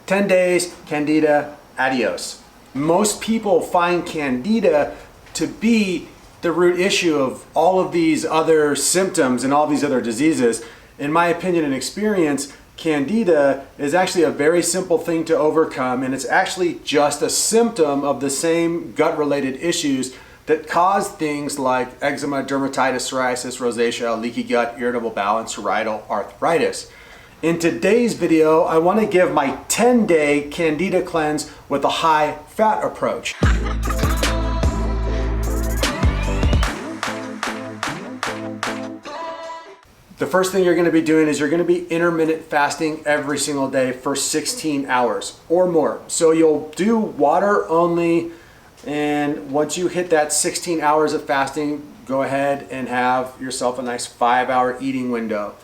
10 days, Candida, adios. Most people find Candida to be the root issue of all of these other symptoms and all these other diseases. In my opinion and experience, Candida is actually a very simple thing to overcome, and it's actually just a symptom of the same gut-related issues that cause things like eczema, dermatitis, psoriasis, rosacea, leaky gut, irritable bowel, and parietal arthritis. In today's video, I want to give my 10-day Candida cleanse with a high-fat approach. The first thing you're going to be doing is you're going to be intermittent fasting every single day for 16 hours or more. So you'll do water only, and once you hit that 16 hours of fasting, go ahead and have yourself a nice 5-hour eating window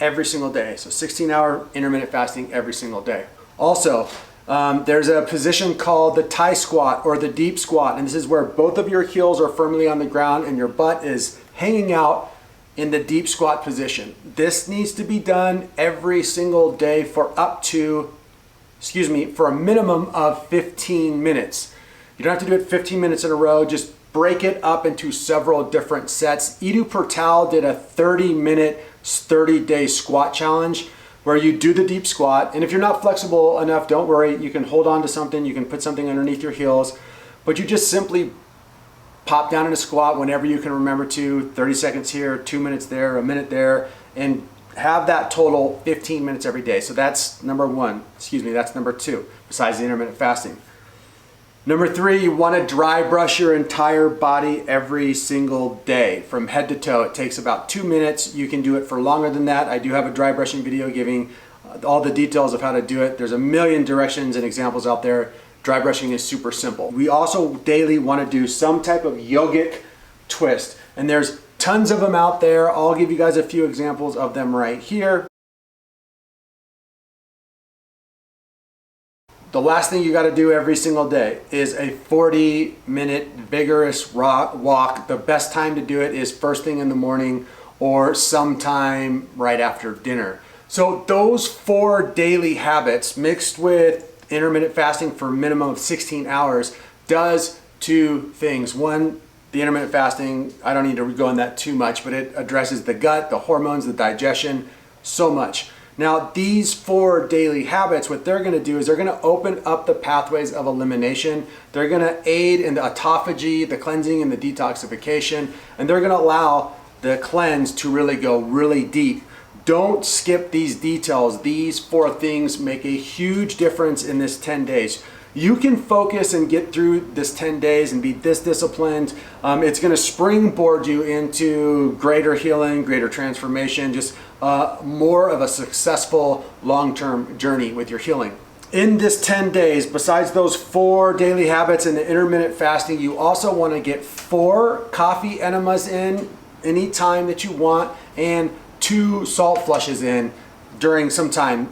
every single day. So 16-hour intermittent fasting every single day. Also, there's a position called the Thai squat or the deep squat, and this is where both of your heels are firmly on the ground and your butt is hanging out in the deep squat position. This needs to be done every single day for for a minimum of 15 minutes. You don't have to do it 15 minutes in a row, just break it up into several different sets. Edu Pertal did a 30-minute, 30-day squat challenge where you do the deep squat, and if you're not flexible enough, don't worry, you can hold on to something, you can put something underneath your heels, but you just simply pop down in a squat whenever you can remember to, 30 seconds here, 2 minutes there, a minute there, and have that total 15 minutes every day. So that's number one, that's number two, besides the intermittent fasting. Number three, you want to dry brush your entire body every single day from head to toe. It takes about 2 minutes. You can do it for longer than that. I do have a dry brushing video giving all the details of how to do it. There's a million directions and examples out there. Dry brushing is super simple. We also daily want to do some type of yogic twist, and there's tons of them out there. I'll give you guys a few examples of them right here. The last thing you got to do every single day is a 40-minute vigorous walk. The best time to do it is first thing in the morning or sometime right after dinner. So those 4 daily habits mixed with intermittent fasting for a minimum of 16 hours does 2 things. One, the intermittent fasting, I don't need to go in that too much, but it addresses the gut, the hormones, the digestion, so much. Now, these 4 daily habits, what they're gonna do is they're gonna open up the pathways of elimination. They're gonna aid in the autophagy, the cleansing and the detoxification, and they're gonna allow the cleanse to really go really deep. Don't skip these details. These 4 things make a huge difference in this 10 days. You can focus and get through this 10 days and be this disciplined. It's gonna springboard you into greater healing, greater transformation, just more of a successful long-term journey with your healing. In this 10 days, besides those 4 daily habits and the intermittent fasting, you also wanna get 4 coffee enemas in any time that you want, and 2 salt flushes in during some time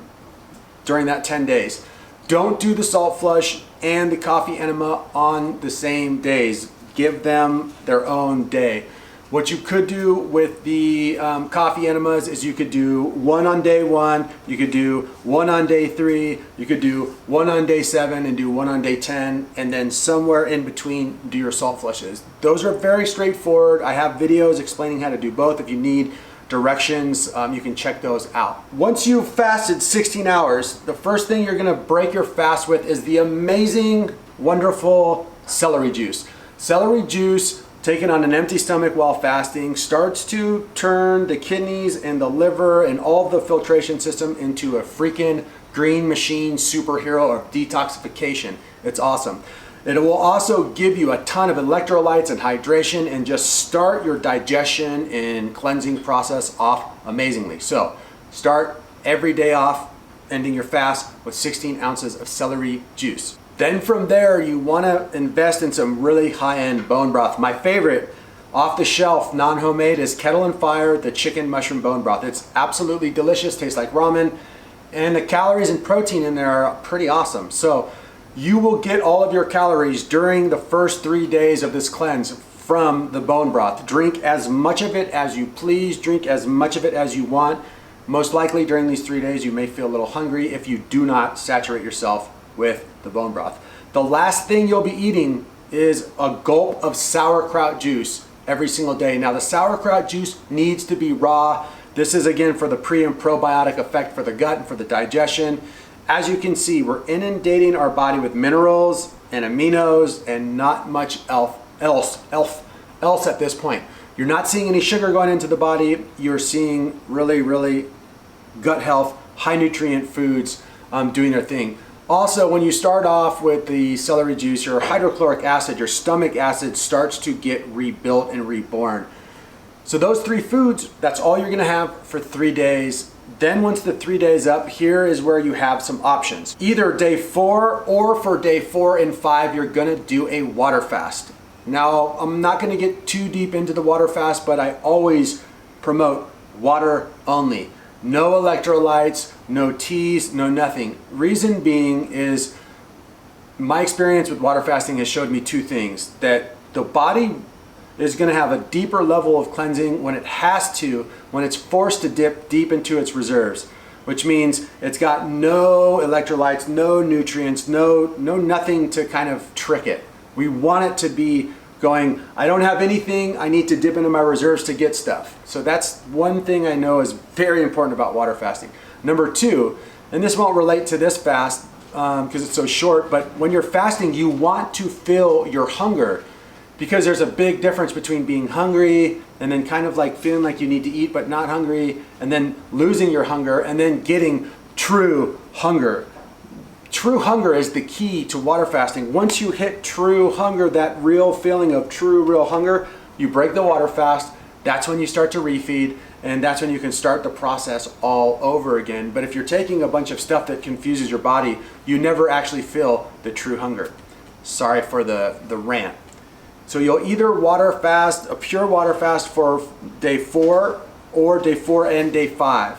during that 10 days. Don't do the salt flush and the coffee enema on the same days. Give them their own day. What you could do with the coffee enemas is you could do 1 on day 1, you could do 1 on day 3, you could do 1 on day 7 and do 1 on day 10, and then somewhere in between do your salt flushes. Those are very straightforward. I have videos explaining how to do both. If you need directions, you can check those out. Once you've fasted 16 hours, the first thing you're gonna break your fast with is the amazing, wonderful celery juice. Celery juice taken on an empty stomach while fasting starts to turn the kidneys and the liver and all the filtration system into a freaking green machine superhero of detoxification. It's awesome. It will also give you a ton of electrolytes and hydration and just start your digestion and cleansing process off amazingly. So start every day off, ending your fast with 16 ounces of celery juice. Then from there, you wanna invest in some really high-end bone broth. My favorite, off the shelf, non-homemade, is Kettle and Fire, the chicken mushroom bone broth. It's absolutely delicious, tastes like ramen, and the calories and protein in there are pretty awesome. So you will get all of your calories during the first 3 days of this cleanse from the bone broth. Drink as much of it as you please, drink as much of it as you want. Most likely during these 3 days, you may feel a little hungry if you do not saturate yourself with the bone broth. The last thing you'll be eating is a gulp of sauerkraut juice every single day. Now the sauerkraut juice needs to be raw. This is again for the pre and probiotic effect for the gut and for the digestion. As you can see, we're inundating our body with minerals and aminos and not much else at this point. You're not seeing any sugar going into the body. You're seeing really gut health, high nutrient foods doing their thing. Also, when you start off with the celery juice, your hydrochloric acid, your stomach acid starts to get rebuilt and reborn. So those 3 foods, that's all you're gonna have for 3 days. Then once the 3 days up, here is where you have some options. Either day 4 or for day 4 and 5, you're gonna do a water fast. Now, I'm not gonna get too deep into the water fast, but I always promote water only. No electrolytes, no teas, no nothing. Reason being is my experience with water fasting has showed me 2 things. That the body is gonna have a deeper level of cleansing when it has to, when it's forced to dip deep into its reserves, which means it's got no electrolytes, no nutrients, no nothing to kind of trick it. We want it to be going, I don't have anything, I need to dip into my reserves to get stuff. So that's one thing I know is very important about water fasting. Number 2, and this won't relate to this fast because it's so short, but when you're fasting, you want to feel your hunger, because there's a big difference between being hungry and then kind of like feeling like you need to eat but not hungry, and then losing your hunger and then getting true hunger. True hunger is the key to water fasting. Once you hit true hunger, that real feeling of real hunger, you break the water fast. That's when you start to refeed, and that's when you can start the process all over again. But if you're taking a bunch of stuff that confuses your body, you never actually feel the true hunger. Sorry for the rant. So you'll either water fast, a pure water fast for day 4 or day 4 and day 5.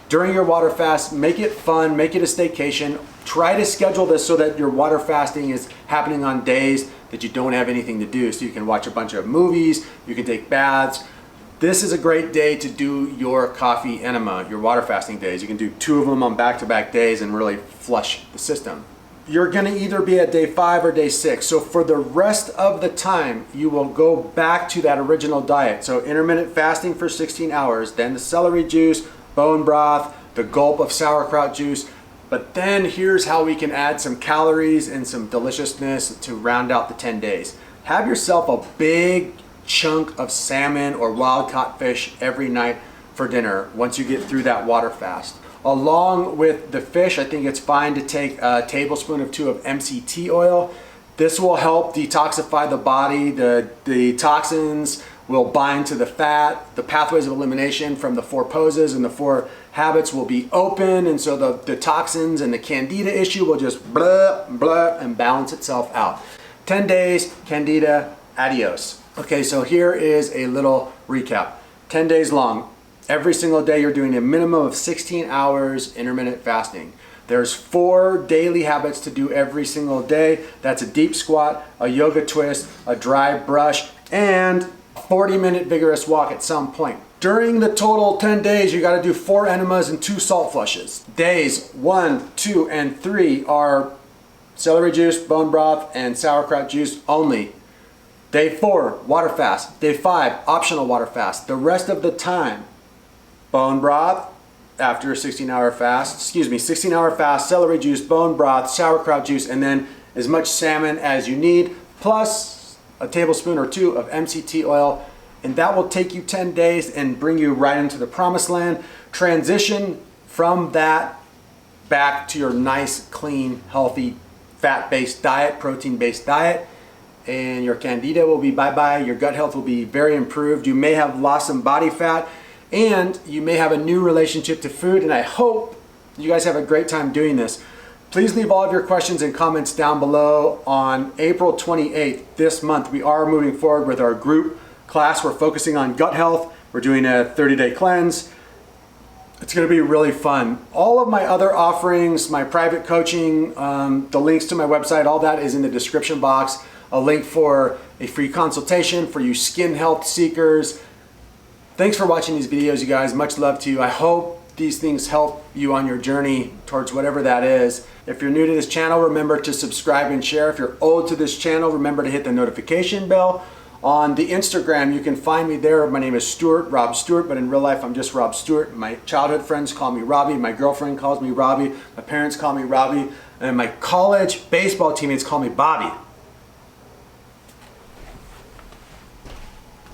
During your water fast, make it fun, make it a staycation. Try to schedule this so that your water fasting is happening on days that you don't have anything to do. So you can watch a bunch of movies, you can take baths. This is a great day to do your coffee enema, your water fasting days. You can do 2 of them on back-to-back days and really flush the system. You're gonna either be at day 5 or day 6. So for the rest of the time, you will go back to that original diet. So intermittent fasting for 16 hours, then the celery juice, bone broth, the gulp of sauerkraut juice. But then here's how we can add some calories and some deliciousness to round out the 10 days. Have yourself a big chunk of salmon or wild caught fish every night for dinner once you get through that water fast. Along with the fish, I think it's fine to take a tablespoon or 2 of MCT oil. This will help detoxify the body. The toxins will bind to the fat. The pathways of elimination from the 4 poses and the 4 habits will be open, and so the toxins and the candida issue will just blah, blah, and balance itself out. 10 days, candida, adios. Okay, so here is a little recap. 10 days long. Every single day you're doing a minimum of 16 hours intermittent fasting. There's 4 daily habits to do every single day. That's a deep squat, a yoga twist, a dry brush, and a 40-minute vigorous walk at some point. During the total 10 days, you gotta do 4 enemas and 2 salt flushes. Days 1, 2, and 3 are celery juice, bone broth, and sauerkraut juice only. Day 4, water fast. Day 5, optional water fast. The rest of the time, bone broth after a 16-hour fast, 16-hour fast, celery juice, bone broth, sauerkraut juice, and then as much salmon as you need, plus a tablespoon or 2 of MCT oil. And that will take you 10 days and bring you right into the promised land. Transition from that back to your nice, clean, healthy, fat-based diet, protein-based diet. And your candida will be bye-bye. Your gut health will be very improved. You may have lost some body fat, and you may have a new relationship to food. And I hope you guys have a great time doing this. Please leave all of your questions and comments down below. On April 28th this month, we are moving forward with our group class. We're focusing on gut health. We're doing a 30-day cleanse. It's going to be really fun. All of my other offerings, my private coaching, the links to my website, all that is in the description box. A link for a free consultation for you skin health seekers. Thanks for watching these videos, you guys. Much love to you. I hope these things help you on your journey towards whatever that is. If you're new to this channel, remember to subscribe and share. If you're old to this channel, remember to hit the notification bell. On the Instagram, you can find me there. My name is Stuart, Rob Stuart, but in real life, I'm just Rob Stuart. My childhood friends call me Robbie. My girlfriend calls me Robbie. My parents call me Robbie. And my college baseball teammates call me Bobby.